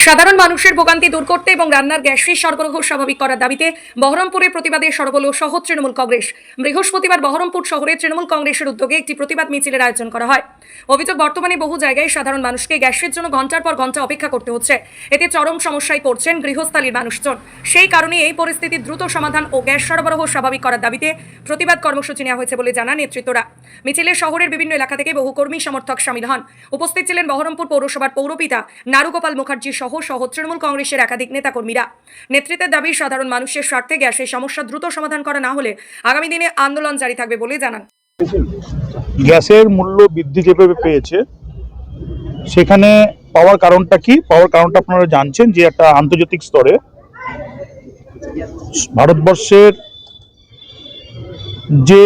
সাধারণ মানুষের ভোগান্তি দূর করতে এবং রান্নার গ্যাসের সরবরাহ স্বাভাবিক করার দাবিতে বহরমপুরে প্রতিবাদে সরব সহ তৃণমূল কংগ্রেস। বৃহস্পতিবার বহরমপুর শহরে তৃণমূল কংগ্রেসের উদ্যোগে একটি প্রতিবাদ মিছিলের আয়োজন করা হয়। অভিযোগ, বর্তমানে বহু জায়গায় সাধারণ মানুষকে গ্যাসের জন্য ঘন্টার পর ঘন্টা অপেক্ষা করতে হচ্ছে। এতে চরম সমস্যায় পড়ছেন গৃহস্থালীর মানুষজন। সেই কারণে এই পরিস্থিতি দ্রুত সমাধান ও গ্যাস সরবরাহ স্বাভাবিক করার দাবিতে প্রতিবাদ কর্মসূচি নেওয়া হয়েছে বলে জানান নেতৃত্বরা। মিছিলে শহরের বিভিন্ন এলাকা থেকে বহু কর্মী সমর্থক শামিল হন। উপস্থিত ছিলেন বহরমপুর পৌরসভার পৌরপিতা নারুগোপাল মুখার্জি সহ তৃণমূল কংগ্রেসের একাধিক নেতাকর্মীরা। নেতৃত্বের দাবি, সাধারণ মানুষের স্বার্থে গ্যাসের সমস্যা দ্রুত সমাধান করা না হলে আগামী দিনে আন্দোলন জারি থাকবে বলে জানান। গ্যাসের মূল্য বৃদ্ধি যেভাবে পেয়েছে, সেখানে পাওয়ার কারণটা কি? পাওয়ার কারণটা আপনারা জানছেন যে একটা আন্তর্জাতিক স্তরে ভারতবর্ষের যে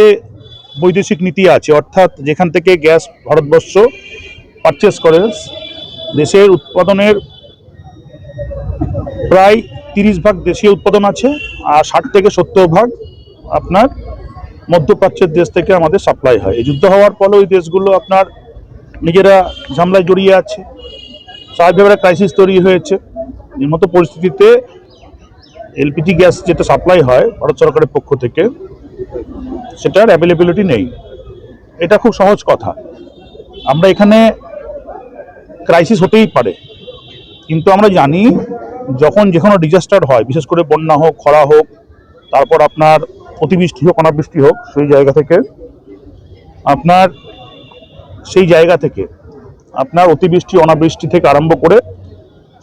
বৈদেশিক নীতি আছে, অর্থাৎ যেখান থেকে গ্যাস ভারতবর্ষ পারচেস করে, দেশের উৎপাদনের প্রায় 30% দেশীয় উৎপাদন আছে, আর 60 থেকে 70% আপনার মধ্যপ্রাচ্যের দেশ থেকে আমাদের সাপ্লাই হয়। এই যুদ্ধ হওয়ার ফলে ওই দেশগুলো আপনার নিজেরা ঝামেলায় জড়িয়ে আছে, স্বাভাবিকভাবে ক্রাইসিস তৈরি হয়েছে। এর মতো পরিস্থিতিতে এলপিজি গ্যাস যেটা সাপ্লাই হয় ভারত সরকারের পক্ষ থেকে, সেটার অ্যাভেলেবিলিটি নেই। এটা খুব সহজ কথা। আমরা এখানে ক্রাইসিস হতেই পারে, কিন্তু আমরা জানি যখন যে কোনো ডিজাস্টার হয়, বিশেষ করে বন্যা হোক, খরা হোক, তারপর আপনার অতিবৃষ্টি হোক, অনাবৃষ্টি হোক, সেই জায়গা থেকে আপনার অতিবৃষ্টি অনাবৃষ্টি থেকে আরম্ভ করে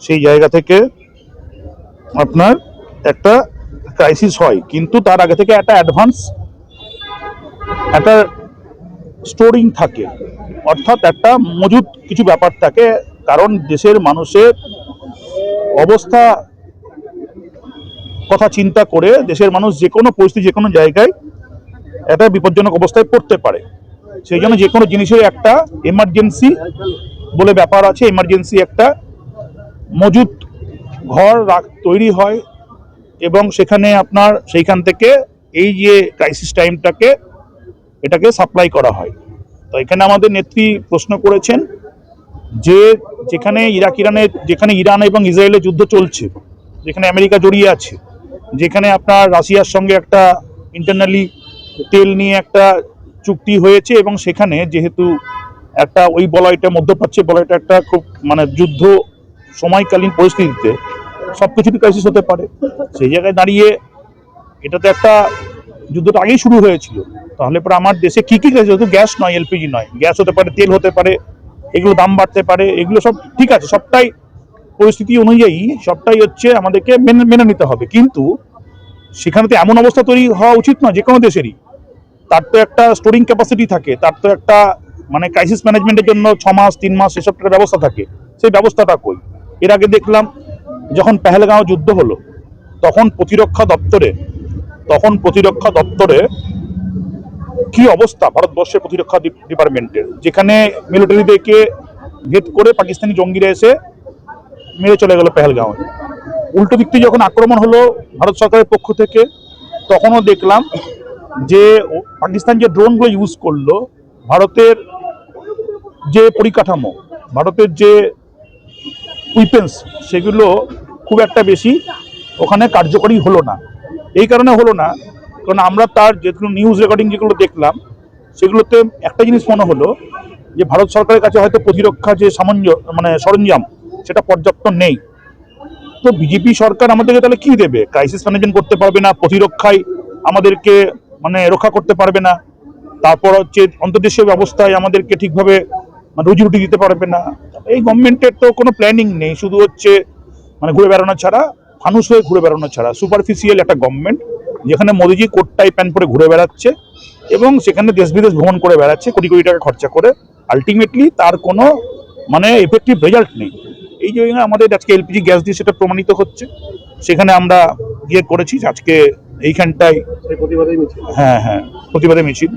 সেই জায়গা থেকে আপনার একটা ক্রাইসিস হয়, কিন্তু তার আগে থেকে একটা অ্যাডভান্স একটা স্টোরিং থাকে, অর্থাৎ একটা মজুদ কিছু ব্যাপার থাকে। কারণ দেশের মানুষের অবস্থা কথা চিন্তা করে দেশের মানুষ যে কোনো পরিস্থিতি, যে কোনো জায়গায় একটা বিপজ্জনক অবস্থায় পড়তে পারে। সেই জন্য যে কোনো জিনিসের একটা এমার্জেন্সি বলে ব্যাপার আছে, এমার্জেন্সি একটা মজুদ ঘর তৈরি হয়, এবং সেখানে আপনার সেইখান থেকে এই যে ক্রাইসিস টাইমটাকে এটাকে সাপ্লাই করা হয়। তো এখানে আমাদের নেত্রী প্রশ্ন করেছেন যে যেখানে ইরান এবং ইসরায়েলের যুদ্ধ চলছে, যেখানে আমেরিকা জড়িয়ে আছে, যেখানে আপনার রাশিয়ার সঙ্গে একটা ইন্টারনালি তেল নিয়ে একটা চুক্তি হয়েছে, এবং সেখানে যেহেতু একটা ওই বলয়টা, মধ্যপ্রাচ্যের বলয়টা একটা খুব যুদ্ধ সময়কালীন পরিস্থিতিতে সবকিছুতে ক্রাইসিস হতে পারে। সেই জায়গায় দাঁড়িয়ে এটাতে একটা যুদ্ধটা আগেই শুরু হয়েছিল, তাহলে পরে আমার দেশে কি যেহেতু গ্যাস নয়, এলপিজি নয়, গ্যাস হতে পারে, তেল হতে পারে, এগুলো দাম বাড়তে পারে, এগুলো সব ঠিক আছে, সবটাই পরিস্থিতি অনুযায়ী সবটাই হচ্ছে আমাদেরকে মেনে নিতে হবে। কিন্তু সেখানে তো এমন অবস্থা তৈরি হওয়া উচিত নয় যে কোনো দেশেরই। তার তো একটা স্টোরিং ক্যাপাসিটি থাকে, তার তো একটা ক্রাইসিস ম্যানেজমেন্টের জন্য 6 মাস 3 মাস এসব একটা ব্যবস্থা থাকে। সেই ব্যবস্থাটা কই? এর আগে দেখলাম যখন পেহেলগাঁও যুদ্ধ হলো, তখন প্রতিরক্ষা দপ্তরে কি অবস্থা ভারতবর্ষের প্রতিরক্ষা ডিপার্টমেন্টের, যেখানে মিলিটারিদেরকে ভেদ করে পাকিস্তানি জঙ্গিরা এসে মেরে চলে গেল পেহেলগাঁও। উল্টো দিক থেকে যখন আক্রমণ হলো ভারত সরকারের পক্ষ থেকে, তখনও দেখলাম যে পাকিস্তান যে ড্রোনগুলো ইউজ করলো, ভারতের যে পরিকাঠামো, ভারতের যে উইপেন্স, সেগুলো খুব একটা বেশি ওখানে কার্যকরী হলো না। এই কারণে হলো না, কারণ আমরা তার যেগুলো নিউজ রেকর্ডিং যেগুলো দেখলাম, সেগুলোতে একটা জিনিস মনে হলো যে ভারত সরকারের কাছে হয়তো প্রতিরক্ষা যে সরঞ্জাম, সেটা পর্যাপ্ত নেই। তো বিজেপি সরকার আমাদেরকে তাহলে কি দেবে? ক্রাইসিস ম্যানেজমেন্ট করতে পারবে না, প্রতিরক্ষায় আমাদেরকে রক্ষা করতে পারবে না, তারপর হচ্ছে অন্তর্দেশীয় ব্যবস্থায় আমাদেরকে ঠিকভাবে রুজি রুটি দিতে পারবে না। এই গভর্নমেন্টের তো কোনো প্ল্যানিং নেই, শুধু হচ্ছে ঘুরে বেড়ানো ছাড়া, মানুষ হয়ে ঘুরে বেড়ানো ছাড়া। সুপারফিশিয়াল একটা গভর্নমেন্ট, যেখানে মোদিজি কোট টাই প্যান্ট পরে ঘুরে বেড়াচ্ছে এবং সেখানে দেশ বিদেশ ভ্রমণ করে বেড়াচ্ছে কোটি কোটি টাকা খরচা করে। আলটিমেটলি তার কোনো এফেক্টিভ রেজাল্ট নেই। এই জন্য আমাদের আজকে এলপিজি গ্যাস দিয়ে সেটা প্রমাণিত হচ্ছে। সেখানে আমরা করেছি আজকে এইখানটায় প্রতিবাদে মিছিল। হ্যাঁ, প্রতিবাদে মিছিল।